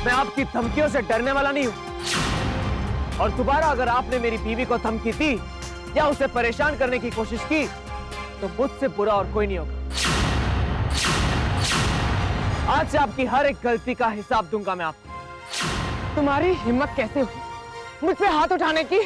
मैं आपकी धमकियों से डरने वाला नहीं हूं। और दोबारा अगर आपने मेरी बीवी को धमकी दी या उसे परेशान करने की कोशिश की तो मुझसे बुरा और कोई नहीं होगा। आज से आपकी हर एक गलती का हिसाब दूंगा मैं आपको। तुम्हारी हिम्मत कैसे हुई मुझ पे हाथ उठाने की?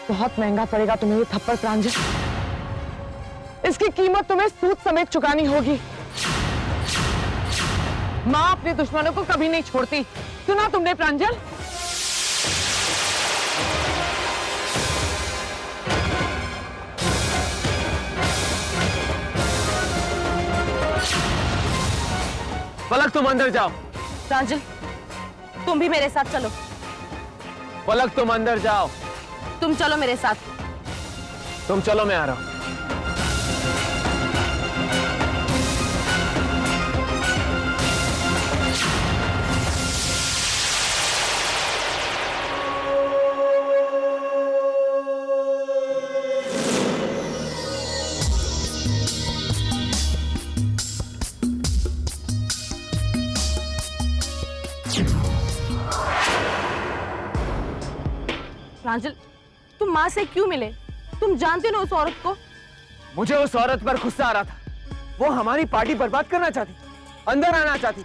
बहुत महंगा पड़ेगा तुम्हें ये थप्पड़ प्रांजल। इसकी कीमत तुम्हें सूद समेत चुकानी होगी। माँ अपने दुश्मनों को कभी नहीं छोड़ती, सुना तुमने प्रांजल? पलक तुम अंदर जाओ। प्रांजल तुम भी मेरे साथ चलो। पलक तुम अंदर जाओ। तुम चलो मेरे साथ। तुम चलो, मैं आ रहा हूं। प्रांजल तुम माँ से क्यों मिले? तुम जानते हो ना उस औरत को? मुझे उस औरत पर गुस्सा आ रहा था। वो हमारी पार्टी बर्बाद करना चाहती, अंदर आना चाहती।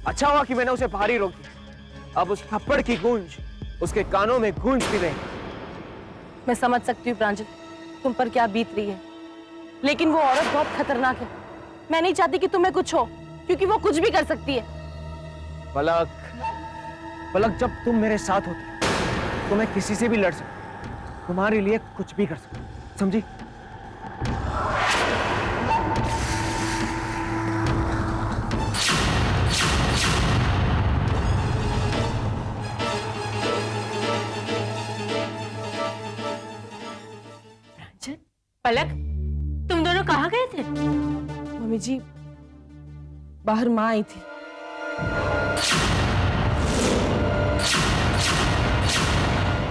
अच्छा हुआ कि मैंने उसे बाहर ही रोक दिया। अब उस थप्पड़ की गूंज उसके कानों में गूंज भी रही। मैं समझ सकती हूँ प्रांजल तुम पर क्या बीत रही है, लेकिन वो औरत बहुत खतरनाक है। मैं नहीं चाहती कि तुम्हें कुछ हो, क्योंकि वो कुछ भी कर सकती है। पलक, पलक जब तुम मेरे साथ होती तो मैं किसी से भी लड़ सकती, तुम्हारे लिए कुछ भी कर सकती, समझी? पलक तुम दोनों कहाँ गए थे? मम्मी जी बाहर माँ आई थी।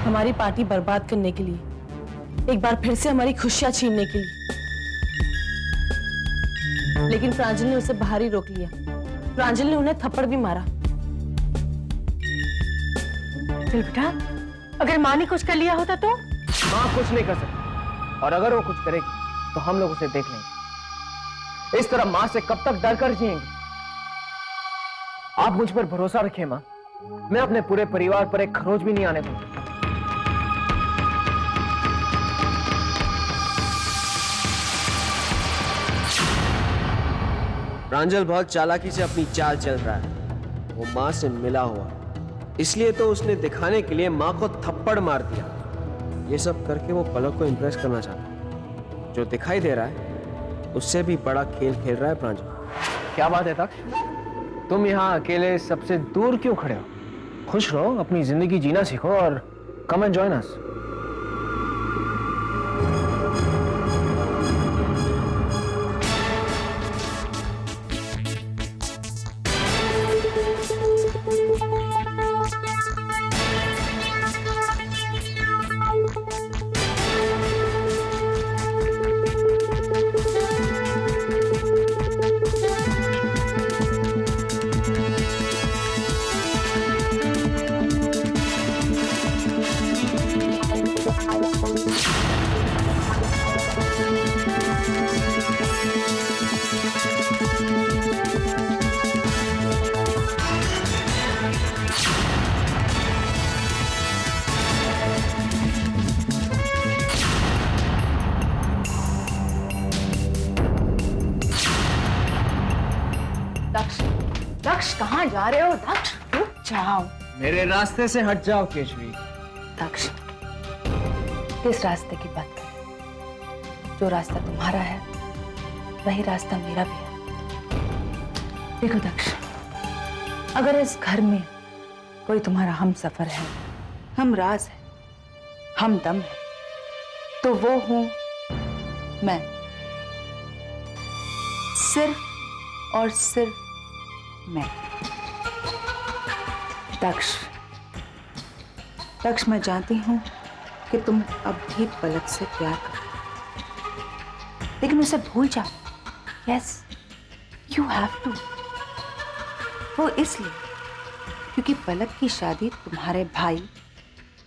हमारी पार्टी बर्बाद करने के लिए, एक बार फिर से हमारी खुशियां छीनने के लिए। लेकिन प्रांजल ने उसे बाहर ही रोक लिया। प्रांजल ने उन्हें थप्पड़ भी मारा। चल बेटा, अगर माँ ने कुछ कर लिया होता तो? माँ कुछ नहीं कर सकती, और अगर वो कुछ करेगी तो हम लोग उसे देख लेंगे। इस तरह माँ से कब तक डर कर जिएंगे? आप मुझ पर भरोसा रखिए माँ, मैं अपने पूरे परिवार पर एक खरोच भी नहीं आने दूंगा। प्रांजल बहुत चालाकी से अपनी चाल चल रहा है। वो माँ से मिला हुआ, इसलिए तो उसने दिखाने के लिए माँ को थप्पड़ मार दिया। ये सब करके वो पलक को इंप्रेस करना चाहता है। जो दिखाई दे रहा है उससे भी बड़ा खेल खेल रहा है प्रांजल। क्या बात है तक्ष, तुम यहाँ अकेले सबसे दूर क्यों खड़े हो? खुश रहो, अपनी जिंदगी जीना सीखो और कम एंड जॉइन अस। दक्ष कहाँ जा रहे हो? दक्ष रुक जाओ। मेरे रास्ते से हट जाओ केशवी। दक्ष किस रास्ते की बात कर रहे हो? जो रास्ता तुम्हारा है वही रास्ता मेरा भी है। देखो दक्ष, अगर इस घर में कोई तुम्हारा हम सफर है, हम राज है, हम दम है, तो वो हूं मैं। सिर्फ और सिर्फ मैं। दक्ष, दक्ष मैं जानती हूं कि तुम अब भी पलक से प्यार करो, लेकिन उसे भूल जाओ। Yes, you have to. वो इसलिए क्योंकि पलक की शादी तुम्हारे भाई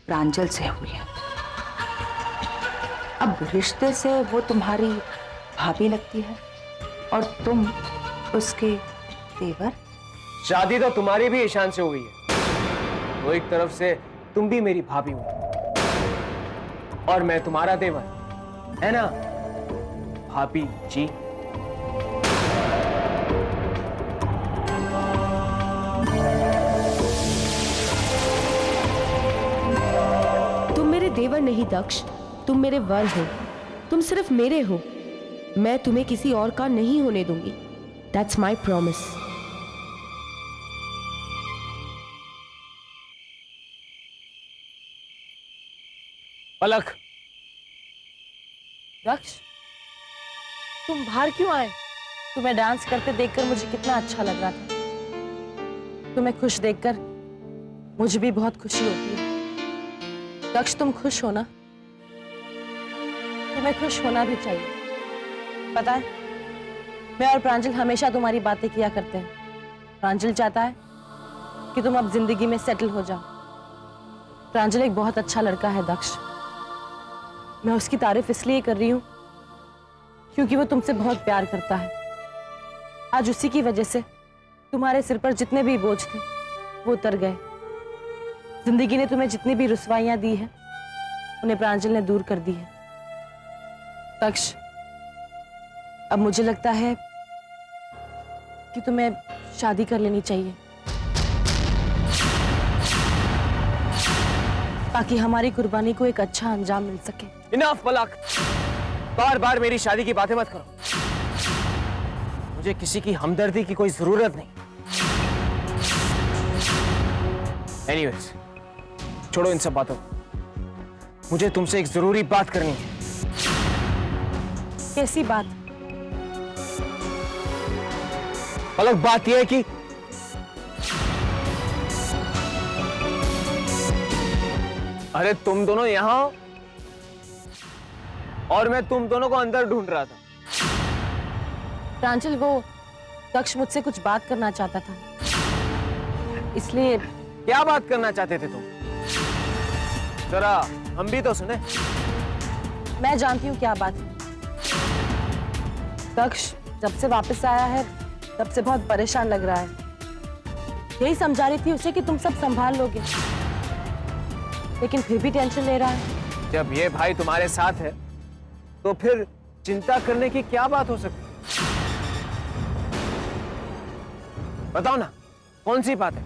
प्रांजल से हुई है। अब रिश्ते से वो तुम्हारी भाभी लगती है और तुम उसके देवर। शादी तो तुम्हारी भी ईशान से हुई है, तो एक तरफ से तुम भी मेरी भाभी हो और मैं तुम्हारा देवर, है ना भाभी जी? तुम मेरे देवर नहीं दक्ष, तुम मेरे वर हो। तुम सिर्फ मेरे हो, मैं तुम्हें किसी और का नहीं होने दूंगी। That's my promise. पलक, दक्ष, तुम बाहर क्यों आए? तुम्हें डांस करते देखकर मुझे कितना अच्छा लग रहा था। तुम्हें खुश देखकर मुझे भी बहुत खुशी होती है। दक्ष, तुम खुश हो ना? तुम्हें खुश होना भी चाहिए। पता है, मैं और प्रांजल हमेशा तुम्हारी बातें किया करते हैं। प्रांजल चाहता है कि तुम अब जिंदगी में सेटल हो जाओ। प्रांजल एक बहुत अच्छा लड़का है दक्ष। मैं उसकी तारीफ इसलिए कर रही हूं क्योंकि वो तुमसे बहुत प्यार करता है। आज उसी की वजह से तुम्हारे सिर पर जितने भी बोझ थे वो उतर गए। जिंदगी ने तुम्हें जितनी भी रुसवाइयां दी है उन्हें प्रांजल ने दूर कर दी है। दक्ष, अब मुझे लगता है कि तुम्हें शादी कर लेनी चाहिए ताकि हमारी कुर्बानी को एक अच्छा अंजाम मिल सके। इनफ पलक, बार बार मेरी शादी की बातें मत करो। मुझे किसी की हमदर्दी की कोई जरूरत नहीं। एनीवेज, छोड़ो इन सब बातों को। मुझे तुमसे एक जरूरी बात करनी है। कैसी बात? पलक, बात यह है कि अरे तुम दोनों यहां हो और मैं तुम दोनों को अंदर ढूंढ रहा था। प्रांजल, वो दक्ष मुझसे कुछ बात करना चाहता था, इसलिए। क्या बात करना चाहते थे तुम? जरा हम भी तो सुने। मैं जानती हूँ क्या बात है। दक्ष जब से वापस आया है तब से बहुत परेशान लग रहा है। यही समझा रही थी उसे कि तुम सब संभाल लोगे, लेकिन फिर भी टेंशन ले रहा है। जब ये भाई तुम्हारे साथ है तो फिर चिंता करने की क्या बात हो सकती है? बताओ ना, कौन सी बात है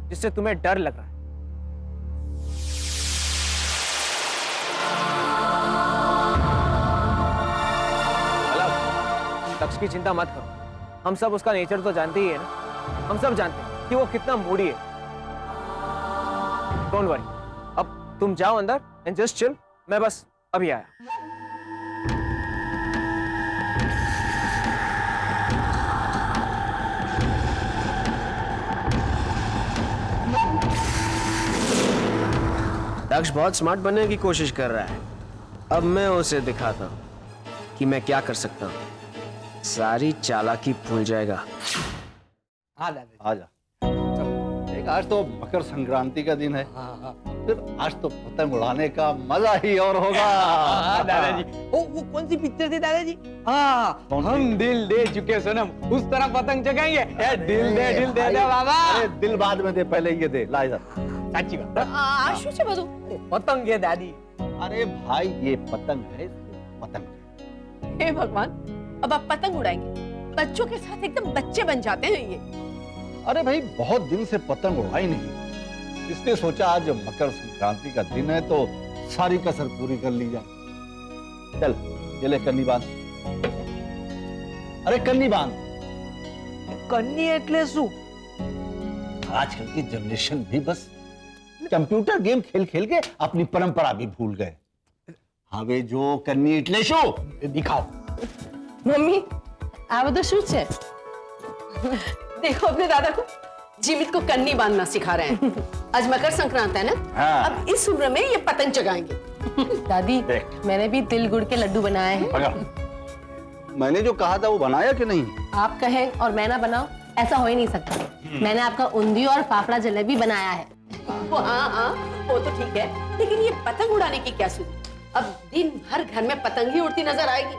जिससे तुम्हें डर लग रहा है? दक्ष की चिंता मत करो। हम सब उसका नेचर तो जानते ही है ना। हम सब जानते हैं कि वो कितना मूडी है। डोंट वरी, अब तुम जाओ अंदर एंड जस्ट चिल। मैं बस अभी आया। दक्ष बहुत स्मार्ट बनने की कोशिश कर रहा है। अब मैं उसे दिखाता हूँ कि मैं क्या कर सकता हूँ। सारी चालाकी भूल जाएगा। आजा। देख, आज तो मकर संक्रांति का दिन है। फिर आज तो पतंग उड़ाने का मजा ही और होगा। दादाजी, वो कौन सी पिक्चर थी दादाजी? हाँ, हम दिल दे चुके सनम, उस तरह पतंग चगाएंगे। दिल दे दे बाबा। अरे दिल बाद में दे, पहले ये दे। ला इधर। साची बात। શું છે બધું? પતંગ है दादी। अरे भाई, ये पतंग है, पतंग। हे भगवान, अब आप पतंग उड़ाएंगे? बच्चों के साथ एकदम बच्चे बन जाते हैं ये। अरे भाई, बहुत दिन से पतंग उड़ाई नहीं, इसलिए सोचा आज मकर संक्रांति का दिन है तो सारी कसर पूरी कर ली जाए। चल, ये ले कन्नी बांध। अरे कन्नी बांध। कन्नी એટલે શું? आजकल की जनरेशन भी बस कंप्यूटर गेम खेल खेल के अपनी परंपरा भी भूल गए। હવે જો કન્ની એટલે શું? दिखाओ। मम्मी, आ બધું શું છે? देखो अपने दादा को, जीवित को कन्नी बांधना सिखा रहे हैं। आज मकर संक्रांति है ना? हाँ। अब इस उम्र में ये पतंग चगाएंगे। दादी, देख। मैंने भी तिल गुड़ के लड्डू बनाए हैं। पकड़। मैंने जो कहा था वो बनाया कि नहीं? आप कहें और मैं ना बनाऊं, ऐसा हो ही नहीं सकता। मैंने आपका उंधी और फाफड़ा जलेबी बनाया है। हाँ हाँ, वो तो ठीक है, लेकिन ये पतंग उड़ाने की क्या सूझी? अब दिन भर घर में पतंग ही उड़ती नजर आएगी।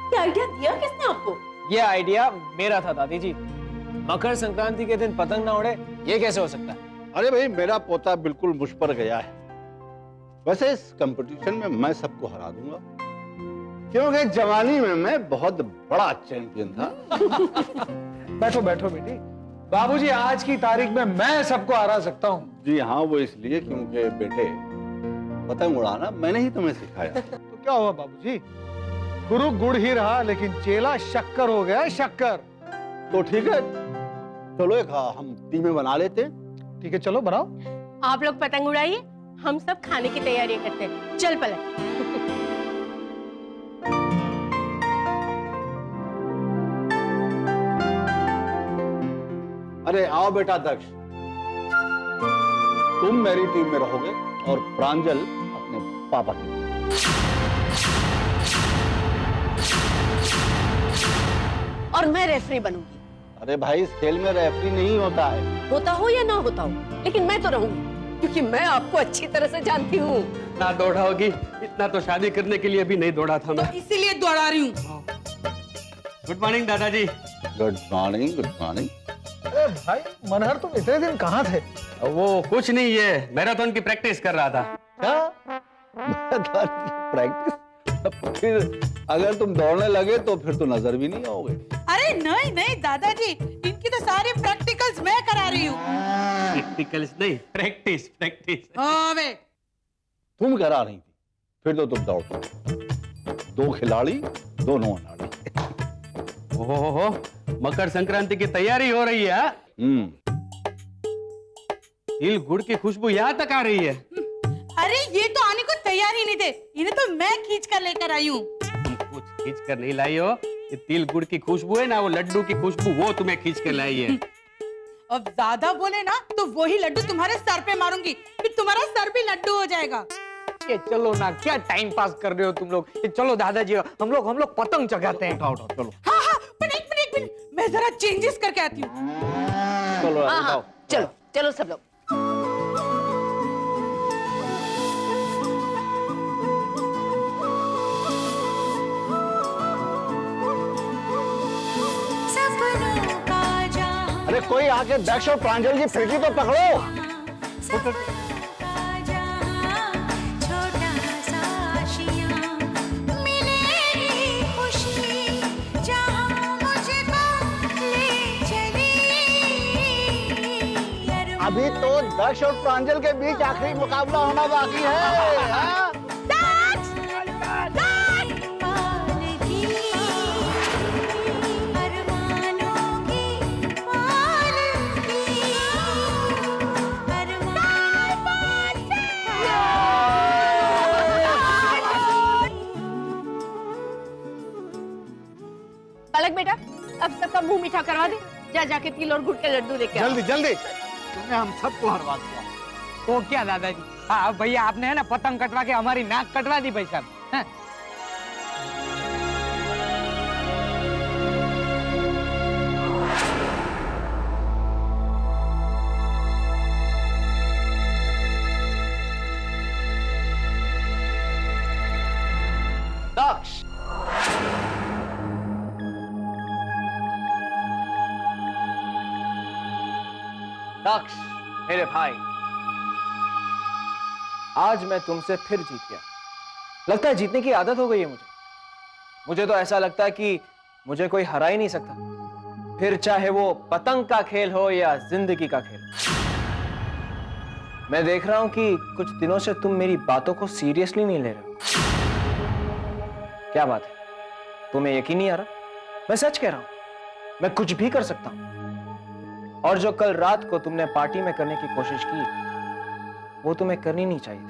ये आइडिया दिया किसने आपको? ये आइडिया मेरा था दादी जी। मकर संक्रांति के दिन पतंग ना उड़े, ये कैसे हो सकता है? अरे भाई, मेरा पोता बिल्कुल मुझ पर गया है। वैसे इस कंपटीशन में मैं सबको हरा दूंगा, क्योंकि जवानी में मैं बहुत बड़ा चैंपियन था। बैठो बैठो बेटी। बाबूजी, आज की तारीख में मैं सबको हरा सकता हूँ। जी हाँ, वो इसलिए क्योंकि बेटे, पतंग उड़ाना मैंने ही तुम्हें सिखाया। तो क्या हुआ बाबूजी, गुरु गुड़ ही रहा लेकिन चेला शक्कर हो गया, शक्कर। तो ठीक है, चलो एक हम टीमें बना लेते हैं। ठीक है, चलो बनाओ। आप लोग पतंग उड़ाइए, हम सब खाने की तैयारियां करते हैं। चल पलक। अरे आओ बेटा दक्ष, तुम मेरी टीम में रहोगे और प्रांजल अपने पापा की टीम। और मैं रेफरी बनूंगी। अरे भाई, इस खेल में रेफरी नहीं होता है। होता हो या ना होता हो, लेकिन मैं तो रहूंगी, क्योंकि मैं आपको अच्छी तरह से जानती हूँ। ना दौड़ा होगी, इतना तो शादी करने के लिए भी नहीं दौड़ा था मैं। इसीलिए दौड़ा रही हूँ। गुड मॉर्निंग दादाजी। Good morning, good morning. अरे भाई मनहर, तुम इतने दिन कहाँ थे? वो कुछ नहीं, ये मैराथन की प्रैक्टिस कर रहा था। क्या प्रैक्टिस? फिर अगर तुम दौड़ने लगे तो फिर तो नजर भी नहीं आओगे। अरे नहीं नहीं दादाजी, इनकी तो सारी प्रैक्टिकल्स मैं करा रही हूँ। प्रैक्टिकल्स नहीं, प्रैक्टिस प्रैक्टिस। तुम करा रही थी, फिर तो तुम दौड़। दो खिलाड़ी, दोनों अनाड़ी। ओहो, मकर संक्रांति की तैयारी हो रही है। तिल गुड़ की खुशबू यहाँ तक आ रही है। अरे ये तो आने को तैयार ही नहीं थे, इन्हें तो मैं खींच कर लेकर आई हूँ। तुम कुछ खींच कर नहीं लाई हो, ये तिल गुड़ की खुशबू है ना, वो लड्डू की खुशबू, वो तुम्हें खींच कर लाई है। अब ज्यादा बोले ना तो वही लड्डू तुम्हारे सर पे मारूंगी, फिर तुम्हारा सर भी लड्डू हो जाएगा। ये चलो ना, क्या टाइम पास कर रहे हो तुम लोग। ये चलो दादाजी, हम लोग पतंग चगाते हैं। उठाओ उठाओ, चलो हाँ हाँ, एक मिनट, मैं जरा चेंजेस करके आती हूँ। चलो हाँ उठाओ। हाँ, चलो चलो सब लोग। अरे कोई आके दक्ष और प्रांजल की फिरकी तो पकड़ो। अभी तो दक्ष और प्रांजल के बीच आखिरी मुकाबला होना बाकी है। हाँ? पलक बेटा, अब सबका मुंह मीठा करवा दे। जा जाके तिल और गुड़ के लड्डू लेके आ। जल्दी जल्दी, तुमने हम सबको हरवा दिया। तो क्या दादाजी, हाँ भैया, आपने है ना पतंग कटवा के हमारी नाक कटवा दी भाई साहब। दक्ष, दक्ष मेरे भाई, आज मैं तुमसे फिर जीत गया। लगता है जीतने की आदत हो गई है मुझे तो ऐसा लगता है कि मुझे कोई हरा ही नहीं सकता, फिर चाहे वो पतंग का खेल हो या जिंदगी का खेल। मैं देख रहा हूं कि कुछ दिनों से तुम मेरी बातों को सीरियसली नहीं ले रहे हो। क्या बात है, तुम्हें यकीन नहीं आ रहा? मैं सच कह रहा हूं, मैं कुछ भी कर सकता हूं। और जो कल रात को तुमने पार्टी में करने की कोशिश की, वो तुम्हें करनी नहीं चाहिए थी।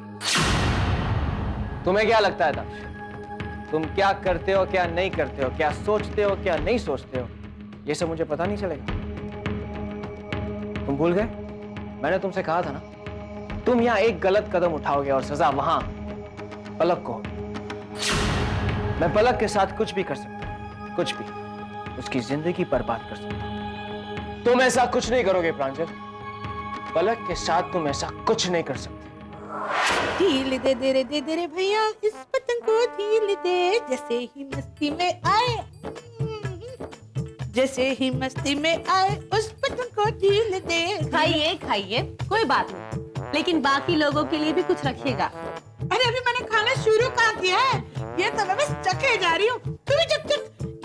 तुम्हें क्या लगता है दक्ष, तुम क्या करते हो क्या नहीं करते हो, क्या सोचते हो क्या नहीं सोचते हो, ये सब मुझे पता नहीं चलेगा? तुम भूल गए? मैंने तुमसे कहा था ना, तुम यहां एक गलत कदम उठाओगे और सजा वहां पलक को होगी। मैं पलक के साथ कुछ भी कर सकता हूं, कुछ भी, उसकी जिंदगी बर्बाद कर सकता हूं। तुम ऐसा कुछ नहीं करोगे प्रांजल। पलक के साथ तुम ऐसा कुछ नहीं कर सकते। ढील दे रे भैया इस पतंग को ढील दे, जैसे ही मस्ती में आए, जैसे ही मस्ती में आए उस पतंग को ढील दे। खाइए खाइए, कोई बात नहीं, लेकिन बाकी लोगों के लिए भी कुछ रखिएगा। अरे अभी मैंने खाना शुरू कहाँ किया है, ये तो मैं बस चखे जा रही हूँ। तू भी चख,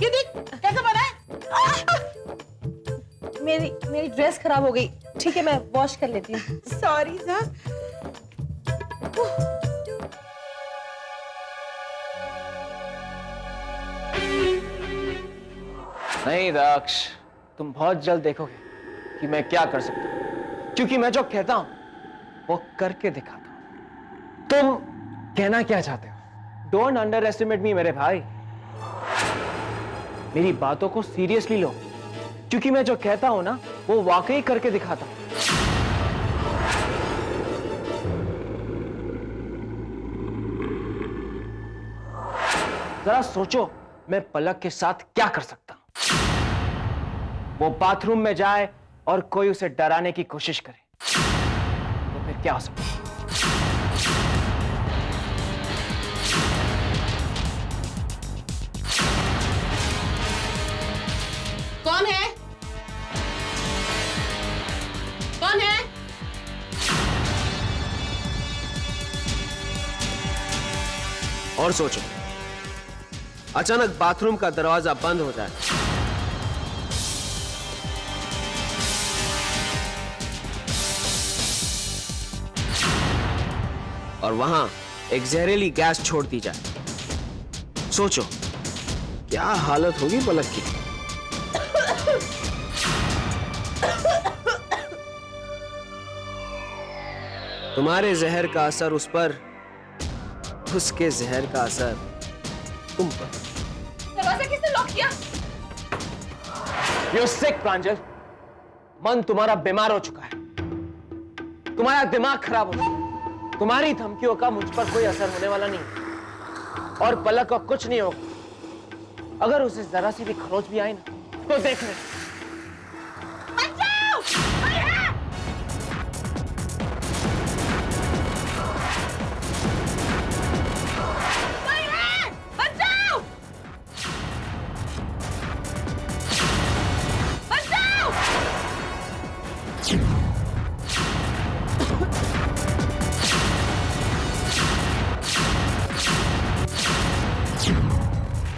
ये देख कैसे बना है। मेरी ड्रेस खराब हो गई। ठीक है, मैं वॉश कर लेती हूँ। Sorry sir. नहीं दक्ष, तुम बहुत जल्द देखोगे कि मैं क्या कर सकता हूं, क्योंकि मैं जो कहता हूं वो करके दिखाता हूं। तुम कहना क्या चाहते हो? डोंट अंडर एस्टिमेट मी मेरे भाई। मेरी बातों को सीरियसली लो, क्योंकि मैं जो कहता हूं ना वो वाकई करके दिखाता हूं। जरा सोचो, मैं पलक के साथ क्या कर सकता हूं। वो बाथरूम में जाए और कोई उसे डराने की कोशिश करे, तो फिर क्या हो सकता है? कौन है? कौन है? और सोचो, अचानक बाथरूम का दरवाजा बंद हो जाए, और वहां एक जहरीली गैस छोड़ दी जाए। सोचो क्या हालत होगी पलक की। तुम्हारे जहर का असर उस पर, उसके जहर का असर तुम पर। दरवाजा किसने लॉक किया? You're sick, प्रांजल। मन तुम्हारा बीमार हो चुका है, तुम्हारा दिमाग खराब हो चुका है। तुम्हारी धमकियों का मुझ पर कोई असर होने वाला नहीं, और पलक को कुछ नहीं होगा। अगर उसे जरा सी भी खरोच भी आई ना, तो देख ले।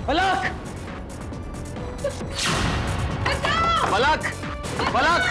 पलक! पलक! पलक!